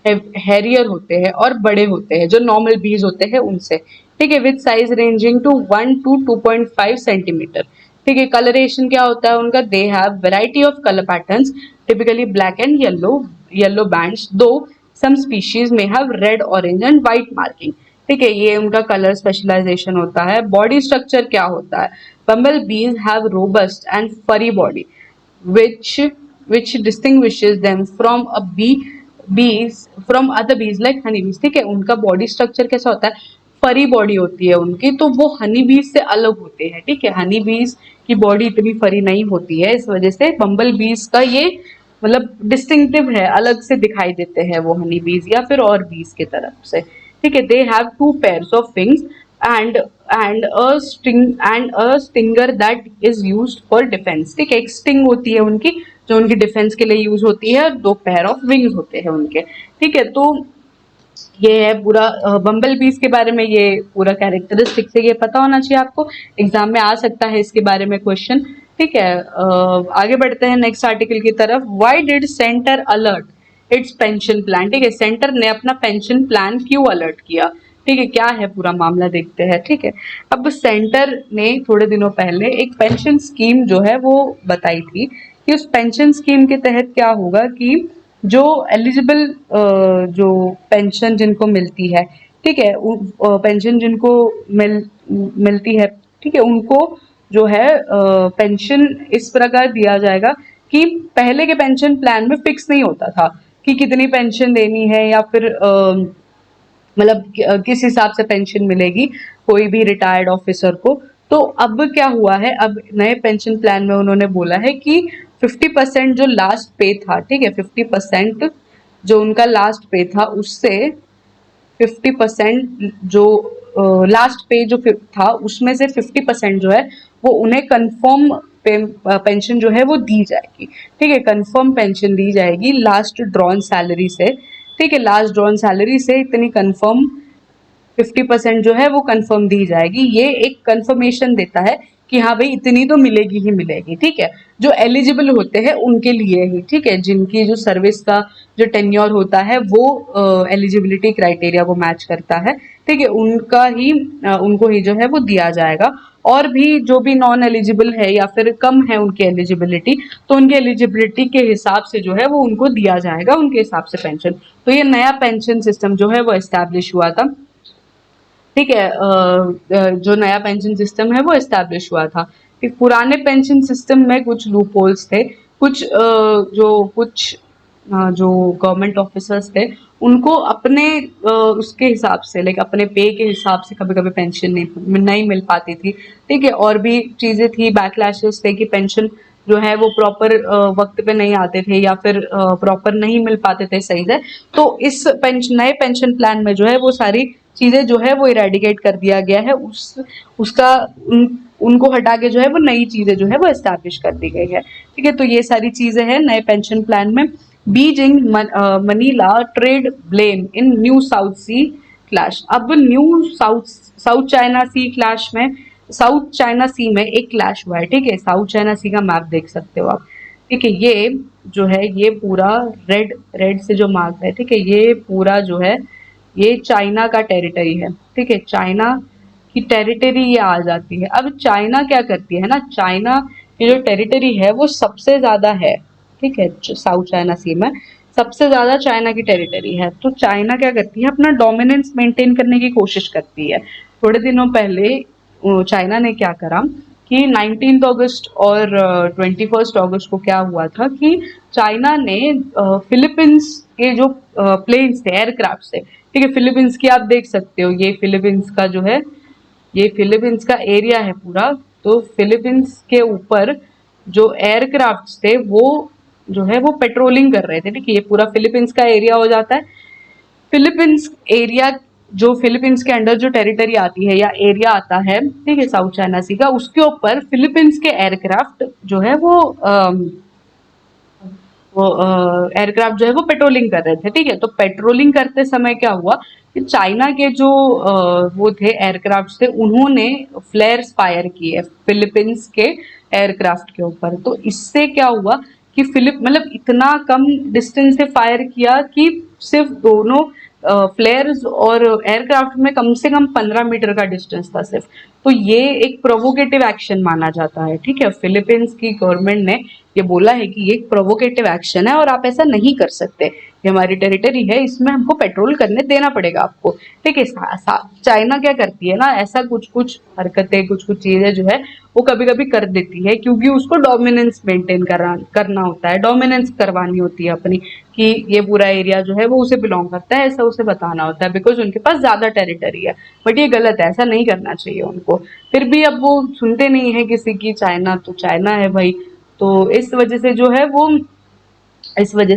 हैरियर होते हैं और बड़े होते हैं जो नॉर्मल बीज होते हैं उनसे। ठीक है, with size ranging to 1 to 2.5 centimetre. ठीक है, कलरेशन क्या होता है उनका, they have variety of colour patterns, typically black and yellow bands, though some species में have red orange and white marking. ठीक है, ये उनका कलर स्पेशलाइजेशन होता है। बॉडी स्ट्रक्चर क्या होता है, बम्बल बीज हैव रोबस्ट एंड फरी body which which distinguishes them from a bees from other bees like honey bees। ठीक है, उनका बॉडी स्ट्रक्चर कैसा होता है, फरी बॉडी होती है उनकी, तो वो हनी बीज से अलग होते हैं। ठीक है, हनी बीज की बॉडी इतनी फरी नहीं होती है, इस वजह से बम्बल बीज का ये मतलब डिस्टिंक्टिव है, अलग से दिखाई देते हैं वो हनी बीज या फिर और बीज के तरफ से। ठीक है, they have 2 pairs of wings and and a stinger that is used for defense। ठीक है, एक स्टिंग होती है उनकी जो उनकी डिफेंस के लिए यूज होती है, 2 pair of wings होते हैं उनके। ठीक है, तो ये है पूरा बम्बल बीज के बारे में, ये पूरा कैरेक्टरिस्टिक से ये पता होना चाहिए आपको, एग्जाम में आ सकता है इसके बारे में क्वेश्चन। ठीक है, आगे बढ़ते हैं नेक्स्ट आर्टिकल की तरफ। Why did centre alert it's pension plan. ठीक है, सेंटर ने अपना पेंशन प्लान क्यों अलर्ट किया। ठीक है, क्या है पूरा मामला देखते हैं। ठीक है, अब सेंटर ने थोड़े दिनों पहले एक पेंशन स्कीम जो है वो बताई थी कि उस पेंशन स्कीम के तहत क्या होगा कि जो एलिजिबल जो पेंशन जिनको मिलती है, ठीक है, पेंशन जिनको मिलती है, ठीक है, उनको जो है पेंशन इस प्रकार दिया जाएगा कि पहले के पेंशन प्लान में फिक्स नहीं होता था कि कितनी पेंशन देनी है या फिर मतलब किस हिसाब से पेंशन मिलेगी कोई भी रिटायर्ड ऑफिसर को। तो अब क्या हुआ है, अब नए पेंशन प्लान में उन्होंने बोला है कि 50% जो लास्ट पे था, ठीक है, 50% जो उनका लास्ट पे था उससे 50% जो लास्ट पे जो था उसमें से 50% जो है वो उन्हें कंफर्म पेंशन जो है वो दी जाएगी। ठीक है, कंफर्म पेंशन दी जाएगी लास्ट ड्रॉन सैलरी से। ठीक है, लास्ट ड्रॉन सैलरी से इतनी कंफर्म 50% जो है वो कंफर्म दी जाएगी। ये एक कंफर्मेशन देता है कि हाँ भाई इतनी तो मिलेगी ही मिलेगी, ठीक है। जो एलिजिबल होते हैं उनके लिए ही, ठीक है, जिनकी जो सर्विस का जो टेन्योर होता है वो एलिजिबिलिटी क्राइटेरिया को मैच करता है, ठीक है, उनका ही उनको ही जो है वो दिया जाएगा। और भी जो भी नॉन एलिजिबल है या फिर कम है उनकी एलिजिबिलिटी, तो उनकी एलिजिबिलिटी के हिसाब से जो है वो उनको दिया जाएगा उनके हिसाब से पेंशन। तो ये नया पेंशन सिस्टम जो है वो एस्टैब्लिश हुआ था, ठीक है। जो नया पेंशन सिस्टम है वो एस्टैब्लिश हुआ था। एक पुराने पेंशन सिस्टम में कुछ लूप होल्स थे, कुछ जो गवर्नमेंट ऑफिसर्स थे उनको अपने उसके हिसाब से, लाइक अपने पे के हिसाब से कभी कभी पेंशन नहीं मिल पाती थी, ठीक है। और भी चीजें थी, बैकलैशेस थे कि पेंशन जो है वो प्रॉपर वक्त पे नहीं आते थे या फिर प्रॉपर नहीं मिल पाते थे सही से। तो इस नए पेंशन प्लान में जो है वो सारी चीजें जो है वो इरेडिकेट कर दिया गया है, उसका उनको हटा के जो है वो नई चीजें जो है वो एस्टैब्लिश कर दी गई है, ठीक है। तो ये सारी चीजें हैं नए पेंशन प्लान में। Beijing Manila trade blame in new south C clash. अब न्यू साउथ चाइना सी क्लैश में, साउथ चाइना सी में एक क्लैश हुआ है, ठीक है। साउथ चाइना सी का मैप देख सकते हो आप, ठीक है। ये जो है ये पूरा रेड रेड से जो मार्क है, ठीक है, ये पूरा जो है ये चाइना का टेरिटरी है, ठीक है। चाइना की टेरिटरी ये आ जाती है। अब चाइना क्या करती है ना, चाइना की जो टेरिटरी है वो सबसे ज्यादा है, ठीक है। साउथ चाइना सी में सबसे ज्यादा चाइना की टेरिटरी है। तो चाइना क्या करती है, अपना डोमिनेंस मेंटेन करने की कोशिश करती है। थोड़े दिनों पहले चाइना ने क्या करा कि 19 अगस्त और 21 अगस्त को क्या हुआ था कि चाइना ने फिलीपींस के जो प्लेन्स थे, एयरक्राफ्ट थे, ठीक है, फिलीपींस की आप देख सकते हो, ये फिलीपींस का जो है ये फिलीपींस का एरिया है पूरा। तो फिलीपींस के ऊपर जो एयरक्राफ्ट थे वो जो है वो पेट्रोलिंग कर रहे थे, ठीक है। ये पूरा फिलीपींस का एरिया हो जाता है। फिलीपींस एरिया, जो फिलीपींस के अंडर जो टेरिटरी आती है या एरिया आता है, ठीक है, साउथ चाइना सी का, उसके ऊपर फिलीपींस के एयरक्राफ्ट जो है वो एयरक्राफ्ट जो है वो पेट्रोलिंग कर रहे थे, ठीक है। तो पेट्रोलिंग करते समय क्या हुआ कि चाइना के जो वो थे एयरक्राफ्ट थे, उन्होंने फ्लेयर्स फायर किए फिलीपींस के एयरक्राफ्ट के ऊपर। तो इससे क्या हुआ कि मतलब इतना कम डिस्टेंस से फायर किया कि सिर्फ दोनों फ्लेयर्स और एयरक्राफ्ट में कम से कम 15 मीटर का डिस्टेंस था सिर्फ। तो ये एक प्रोवोकेटिव एक्शन माना जाता है, ठीक है। फिलीपींस की गवर्नमेंट ने ये बोला है कि ये एक प्रोवोकेटिव एक्शन है और आप ऐसा नहीं कर सकते, ये हमारी टेरिटरी है, इसमें हमको पेट्रोल करने देना पड़ेगा आपको, ठीक है। चाइना क्या करती है ना, ऐसा कुछ कुछ हरकतें, कुछ कुछ चीजें जो है वो कभी कभी कर देती है, क्योंकि उसको डोमिनेंस मेंटेन करना होता है, डोमिनेंस करवानी होती है अपनी, कि ये पूरा एरिया जो है वो उसे बिलोंग करता है, ऐसा उसे बताना होता है, बिकॉज उनके पास ज्यादा टेरिटरी है। बट ये गलत है, ऐसा नहीं करना चाहिए उनको। फिर भी अब वो सुनते नहीं है किसी की, चाइना तो चाइना है भाई। तो इस वजह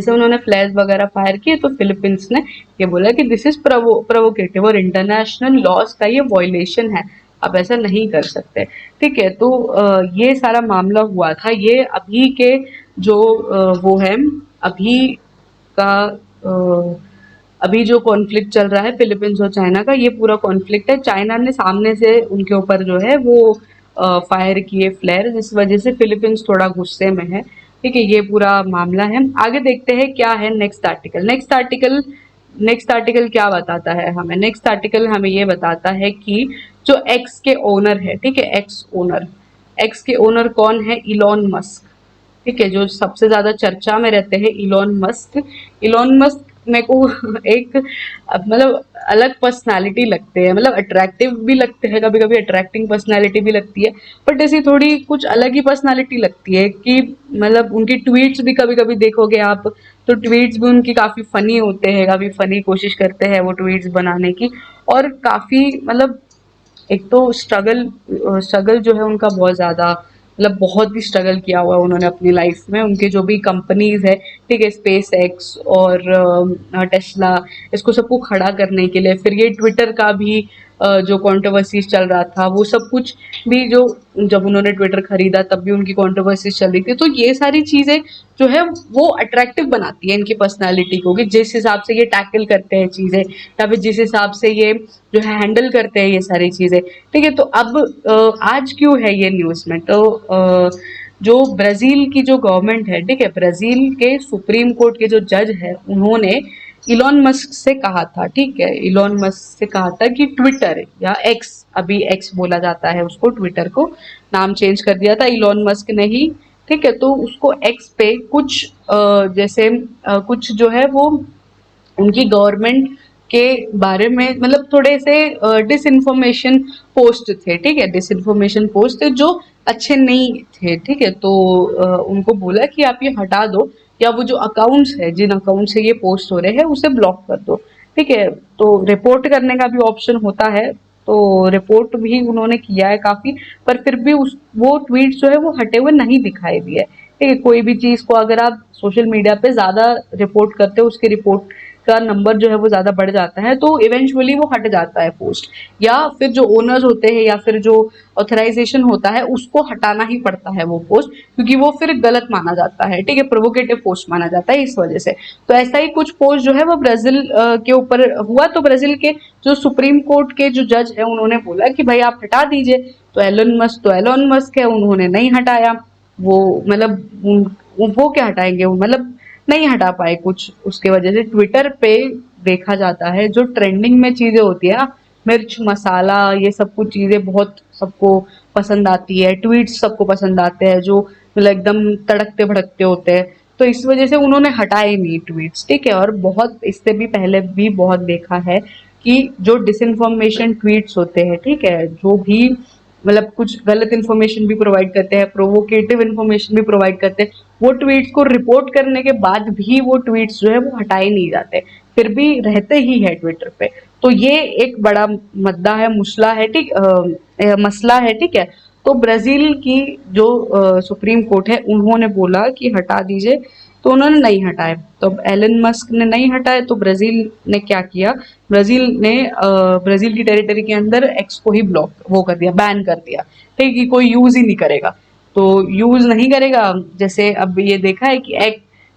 से उन्होंने फ्लैश वगैरह फायर किए। तो फिलीपींस ने ये बोला कि दिस इज प्रोवोकेटिव और इंटरनेशनल लॉज का ये वॉयलेशन है, आप ऐसा नहीं कर सकते, ठीक है। तो ये सारा मामला हुआ था। ये अभी के जो वो है अभी का अभी जो कॉन्फ्लिक्ट चल रहा है फिलीपींस और चाइना का, ये पूरा कॉन्फ्लिक्ट है। चाइना ने सामने से उनके ऊपर जो है वो फायर किए फ्लेयर, जिस वजह से फिलीपींस थोड़ा गुस्से में है, ठीक है। ये पूरा मामला है। आगे देखते हैं क्या है नेक्स्ट आर्टिकल क्या बताता है हमें। नेक्स्ट आर्टिकल हमें ये बताता है कि जो एक्स के ओनर है, ठीक है, एक्स के ओनर कौन है, इलॉन मस्क, ठीक है, जो सबसे ज्यादा चर्चा में रहते हैं इलॉन मस्क मेरे को एक मतलब अलग पर्सनालिटी लगते हैं, मतलब अट्रैक्टिव भी लगते हैं, कभी कभी अट्रैक्टिंग पर्सनालिटी भी लगती है, बट ऐसी थोड़ी कुछ अलग ही पर्सनालिटी लगती है कि मतलब उनकी ट्वीट्स भी कभी कभी देखोगे आप, तो ट्वीट्स भी उनकी काफी फनी होते हैं, काफी फनी कोशिश करते हैं वो ट्वीट्स बनाने की। और काफी मतलब एक तो स्ट्रगल जो है उनका बहुत ज्यादा, मतलब बहुत ही स्ट्रगल किया हुआ है उन्होंने अपनी लाइफ में। उनके जो भी कंपनीज है, ठीक है, स्पेस एक्स और टेस्ला, इसको सबको खड़ा करने के लिए, फिर ये ट्विटर का भी जो कंट्रोवर्सीज चल रहा था वो सब कुछ भी, जो जब उन्होंने ट्विटर खरीदा तब भी उनकी कंट्रोवर्सीज चल रही थी। तो ये सारी चीजें जो है वो अट्रैक्टिव बनाती है इनकी पर्सनालिटी को, कि जिस हिसाब से ये टैकल करते हैं चीजें, या फिर जिस हिसाब से ये जो है हैंडल करते हैं ये सारी चीजें। ठीक है, तो अब आज क्यों है ये न्यूज में, तो जो ब्राजील की जो गवर्नमेंट है, ठीक है, ब्राजील के सुप्रीम कोर्ट के जो जज है, उन्होंने इलॉन मस्क से कहा था, ठीक है, इलॉन मस्क से कहा था कि ट्विटर या एक्स, अभी एक्स बोला जाता है उसको, ट्विटर को नाम चेंज कर दिया था इलॉन मस्क ने ही। ठीक है, तो उसको एक्स पे कुछ जैसे कुछ जो है वो उनकी गवर्नमेंट के बारे में, मतलब थोड़े से डिस इन्फॉर्मेशन पोस्ट थे, ठीक है, डिस इन्फॉर्मेशन पोस्ट थे जो अच्छे नहीं थे। ठीक है, तो उनको बोला कि आप ये हटा दो, या वो जो अकाउंट्स है, जिन अकाउंट से ये पोस्ट हो रहे हैं उसे ब्लॉक कर दो। ठीक है, तो रिपोर्ट करने का भी ऑप्शन होता है, तो रिपोर्ट भी उन्होंने किया है काफी, पर फिर भी उस वो ट्वीट जो है वो हटे हुए नहीं दिखाई दिए। ठीक है, कोई भी चीज को अगर आप सोशल मीडिया पे ज्यादा रिपोर्ट करते हो, उसकी रिपोर्ट का नंबर जो है वो ज्यादा बढ़ जाता है, तो इवेंचुअली वो हट जाता है पोस्ट, या फिर जो ओनर्स होते हैं या फिर जो ऑथराइजेशन होता है उसको हटाना ही पड़ता है वो पोस्ट, क्योंकि वो फिर गलत माना जाता है। ठीक है, प्रोवोकेटिव पोस्ट माना जाता है इस वजह से। तो ऐसा ही कुछ पोस्ट जो है वो ब्राजील के ऊपर हुआ, तो ब्राजील के जो सुप्रीम कोर्ट के जो जज है उन्होंने बोला कि भाई आप हटा दीजिए। तो एलोन मस्क है, उन्होंने नहीं हटाया। वो मतलब वो क्या हटाएंगे, वो मतलब नहीं हटा पाए कुछ, उसके वजह से ट्विटर पे देखा जाता है जो ट्रेंडिंग में चीजें होती है ना, मिर्च मसाला ये सब कुछ चीजें बहुत सबको पसंद आती है, ट्वीट्स सबको पसंद आते हैं जो मतलब एकदम तड़कते भड़कते होते हैं। तो इस वजह से उन्होंने हटाए नहीं ट्वीट्स। ठीक है, और बहुत इससे भी पहले भी बहुत देखा है कि जो डिसइंफॉर्मेशन ट्वीट्स होते हैं, ठीक है, जो भी मतलब कुछ गलत इन्फॉर्मेशन भी प्रोवाइड करते हैं, प्रोवोकेटिव इन्फॉर्मेशन भी प्रोवाइड करते हैं, वो ट्वीट्स को रिपोर्ट करने के बाद भी वो ट्वीट्स जो है वो हटाए नहीं जाते, फिर भी रहते ही है ट्विटर पे। तो ये एक बड़ा मुद्दा है, मुसला है, ठीक मसला है। ठीक है, तो ब्राजील की जो सुप्रीम कोर्ट है उन्होंने बोला कि हटा दीजिए, तो उन्होंने नहीं हटाए। तो अब एलन मस्क ने नहीं हटाए, तो ब्राजील ने क्या किया, ब्राजील ने ब्राजील की टेरिटरी के अंदर एक्स को ही ब्लॉक वो कर दिया, बैन कर दिया। ठीक है, कि कोई यूज ही नहीं करेगा, तो यूज नहीं करेगा। जैसे अब ये देखा है कि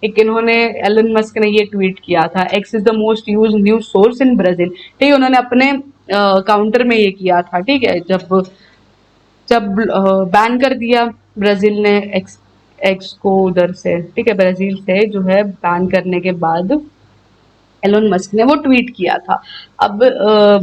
एक इन्होंने एलन मस्क ने ये ट्वीट किया था, x is the most use news source in Brazil. ठीक है, उन्होंने अपने काउंटर में ये किया था। ठीक है, जब जब बैन कर दिया ब्राजील ने एक्स एक्स को उधर से, ठीक है, ब्राजील से जो है बैन करने के बाद एलोन मस्क ने वो ट्वीट किया था। अब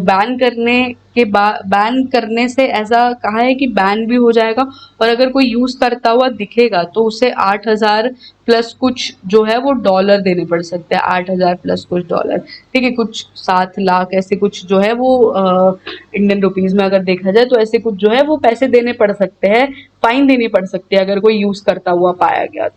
बैन करने के बाद, बैन करने से ऐसा कहा है कि बैन भी हो जाएगा, और अगर कोई यूज करता हुआ दिखेगा तो उसे 8,000 प्लस कुछ जो है वो डॉलर देने पड़ सकते हैं, 8,000 प्लस कुछ डॉलर। ठीक है, कुछ 7 लाख ऐसे कुछ जो है वो इंडियन रुपीज में अगर देखा जाए तो ऐसे कुछ जो है वो पैसे देने पड़ सकते हैं, फाइन देनी पड़ सकती है अगर कोई यूज करता हुआ पाया गया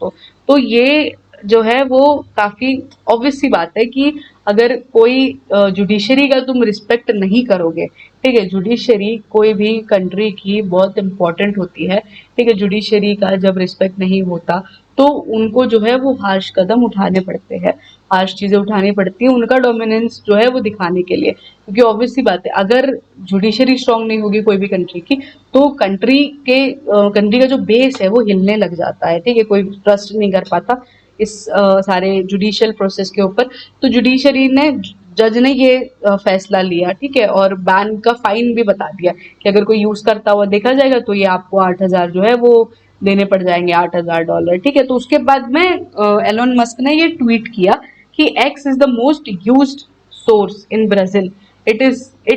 तो ये जो है वो काफी ऑब्वियस सी बात है कि अगर कोई जुडिशरी का तुम रिस्पेक्ट नहीं करोगे, ठीक है, जुडिशरी कोई भी कंट्री की बहुत इंपॉर्टेंट होती है। ठीक है, जुडिशरी का जब रिस्पेक्ट नहीं होता तो उनको जो है वो हार्श कदम उठाने पड़ते हैं, हार्श चीजें उठानी पड़ती है उनका डोमिनेंस जो है वो दिखाने के लिए, क्योंकि ऑब्वियस सी बात है अगर जुडिशरी स्ट्रांग नहीं होगी कोई भी कंट्री की, तो कंट्री का जो बेस है वो हिलने लग जाता है। ठीक है, कोई ट्रस्ट नहीं कर पाता इस सारे जुडिशियल प्रोसेस के ऊपर। तो जुडिशरी ने, जज ने ये फैसला लिया, ठीक है, और बैन का फाइन भी बता दिया कि अगर कोई यूज करता हुआ देखा जाएगा तो ये आपको 8,000 जो है वो देने पड़ जाएंगे, 8,000 डॉलर। ठीक है, तो उसके बाद में एलोन मस्क ने ये ट्वीट किया कि x is the most used source in Brazil, it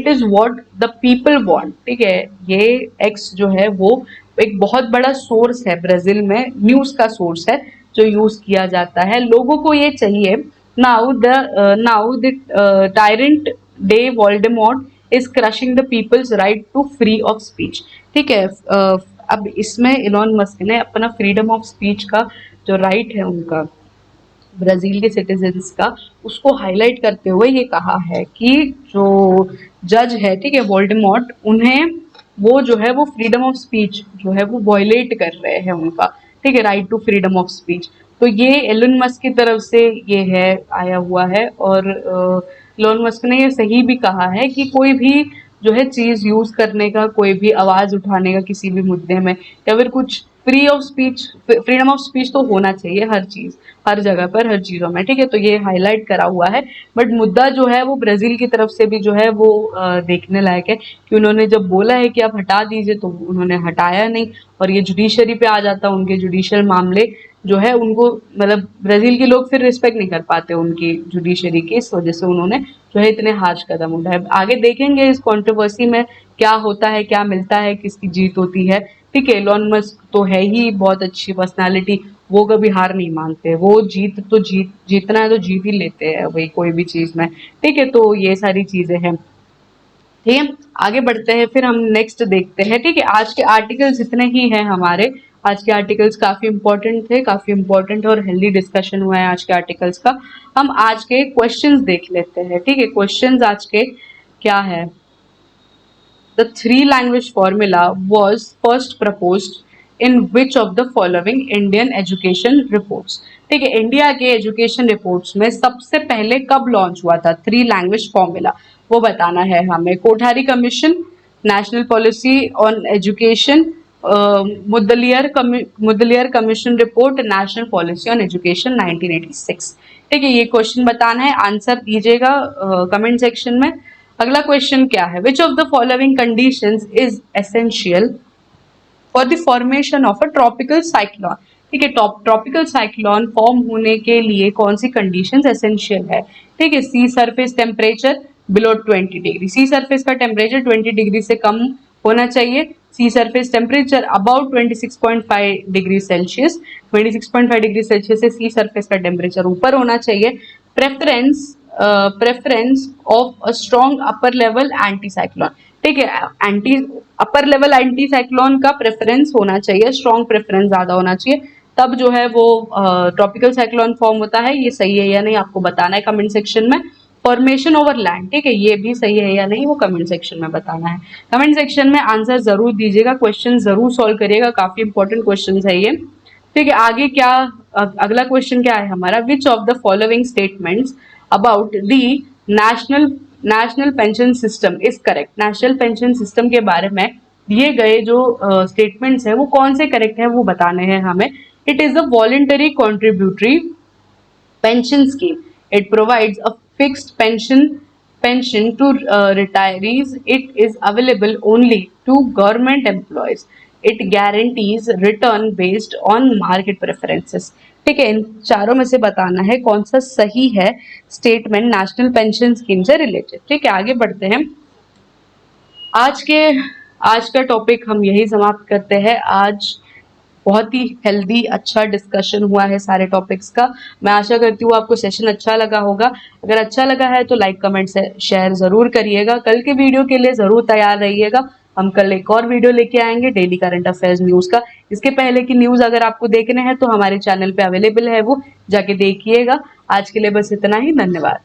is what the people want. ठीक है, ये एक्स जो है वो एक बहुत बड़ा सोर्स है ब्राजील में, न्यूज का सोर्स है जो यूज किया जाता है, लोगों को ये चाहिए। Now the tyrant the Voldemort is crushing the people's right to free of speech. ठीक है, अब इसमें इलॉन मस्क ने अपना फ्रीडम ऑफ स्पीच का जो राइट है उनका, ब्राजील के सिटीजन्स का, उसको हाईलाइट करते हुए ये कहा है कि जो जज है, ठीक है, वोल्डेमॉर्ट, उन्हें वो जो है वो फ्रीडम ऑफ स्पीच जो है वो वॉयलेट कर रहे हैं उनका, ठीक है, right to freedom of speech. तो ये एलन मस्क की तरफ से ये है, आया हुआ है, और एलोन मस्क ने ये सही भी कहा है कि कोई भी जो है चीज यूज करने का, कोई भी आवाज उठाने का किसी भी मुद्दे में, या फिर कुछ free of speech, freedom of speech तो होना चाहिए हर चीज, हर जगह पर, हर चीजों में, ठीक है। तो ये हाईलाइट करा हुआ है। बट मुद्दा जो है वो ब्राजील की तरफ से भी जो है वो देखने लायक है कि उन्होंने जब बोला है कि आप हटा दीजिए तो उन्होंने हटाया नहीं, और ये जुडिशरी पे आ जाता, उनके जुडिशियल मामले जो है उनको, मतलब ब्राजील के लोग फिर रिस्पेक्ट नहीं कर पाते उनकी जुडिशरी की, इस वजह से उन्होंने जो है इतने हार्श कदम उठाए। आगे देखेंगे इस कंट्रोवर्सी में क्या होता है, क्या मिलता है, किसकी जीत होती है, ठीक है। एलोन मस्क तो है ही बहुत अच्छी पर्सनालिटी, वो कभी हार नहीं मानते, वो जीतना है तो जीत ही लेते हैं वही कोई भी चीज में, ठीक है। तो ये सारी चीजें हैं, ठीक है। आगे बढ़ते हैं, फिर हम नेक्स्ट देखते हैं, ठीक है। आज के आर्टिकल्स इतने ही हैं हमारे, आज के आर्टिकल्स काफी इंपॉर्टेंट थे, काफी इंपॉर्टेंट और हेल्दी डिस्कशन हुआ है आज के आर्टिकल्स का। हम आज के क्वेश्चंस देख लेते हैं, ठीक है। क्वेश्चंस आज के क्या है? The three language formula was first proposed in which of the following Indian education reports? ठीक है, इंडिया के एजुकेशन रिपोर्ट्स में सबसे पहले कब लॉन्च हुआ था थ्री लैंग्वेज फॉर्मूला, वो बताना है हमें। Kothari commission, national policy on education, Mudaliar commission report, national policy on education 1986, ठीक है। ये क्वेश्चन बताना है, आंसर दीजिएगा कमेंट सेक्शन में। अगला क्वेश्चन क्या है? Which of the following conditions is essential for the formation of a tropical cyclone? ठीक है, ट्रॉपिकल साइक्लोन फॉर्म होने के लिए कौन सी कंडीशंस एसेंशियल है? ठीक है, sea surface temperature below 20 degree, sea surface का टेम्परेचर 20 डिग्री से कम होना चाहिए, sea surface temperature about 26.5 degree Celsius, 26.5 degree Celsius से सी सरफेस का टेम्परेचर ऊपर होना चाहिए, preference of a strong upper level anticyclone, ठीक है। Anti upper level anticyclone का प्रेफरेंस होना चाहिए, स्ट्रॉन्ग प्रेफरेंस ज्यादा होना चाहिए, तब जो है वो ट्रॉपिकल साइक्लोन फॉर्म होता है। ये सही है या नहीं आपको बताना है कमेंट सेक्शन में। फॉर्मेशन ओवर लैंड, ठीक है, ये भी सही है या नहीं वो कमेंट सेक्शन में बताना है। कमेंट सेक्शन में आंसर जरूर दीजिएगा, क्वेश्चन जरूर सॉल्व करिएगा, काफी इंपॉर्टेंट क्वेश्चन है ये, ठीक है। आगे क्या, अगला क्वेश्चन क्या है हमारा? Which of the following statements about the national pension system is correct? National pension system के बारे में दिए गए जो स्टेटमेंट्स हैं वो कौन से करेक्ट हैं वो बताने हैं हमें। It is a voluntary contributory pension scheme. It provides a fixed pension to retirees. It is available only to government employees. It guarantees return based on market preferences. ठीक है, इन चारों में से बताना है कौन सा सही है स्टेटमेंट नेशनल पेंशन स्कीम से रिलेटेड, ठीक है। आगे बढ़ते हैं, आज का टॉपिक हम यही समाप्त करते हैं। आज बहुत ही हेल्दी अच्छा डिस्कशन हुआ है सारे टॉपिक्स का। मैं आशा करती हूँ आपको सेशन अच्छा लगा होगा। अगर अच्छा लगा है तो लाइक कमेंट से शेयर जरूर करिएगा। कल के वीडियो के लिए जरूर तैयार रहिएगा। हम कल एक और वीडियो लेके आएंगे डेली करंट अफेयर्स न्यूज का। इसके पहले की न्यूज अगर आपको देखने हैं तो हमारे चैनल पे अवेलेबल है, वो जाके देखिएगा। आज के लिए बस इतना ही, धन्यवाद।